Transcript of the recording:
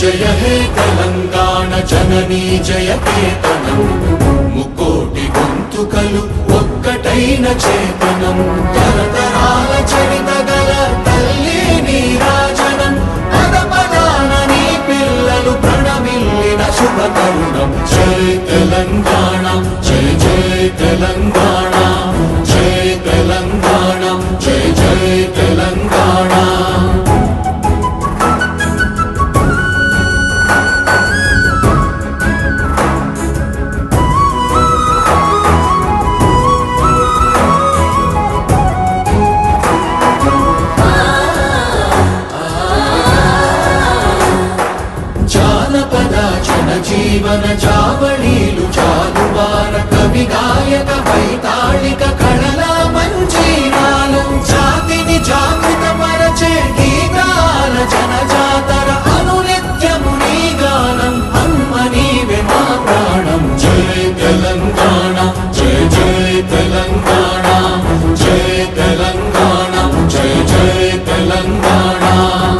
జయ హే తెలంగాణ జననీ జయ కేతనం ముకోటి గొంతుకలు ఒక్కటైన చేతనం తరతరాల చరిత గల తల్లి నీరాజనం పద పదాన నీ పిల్లలు ప్రణమిల్లిన శుభ తరుణం జయ తెలంగాణ జయ జయ తెలంగాణ జయ తెలంగాణ జయ జయ తెలంగాణ జీవన చావళీలు చాలువార కవి గాయక వైతాళిక కళల మంజీరాలు జాతిని జాగృత పరచే గీతాల జనజాతర అనునిత్యము నీ గానం అమ్మ నీవే మా ప్రాణం.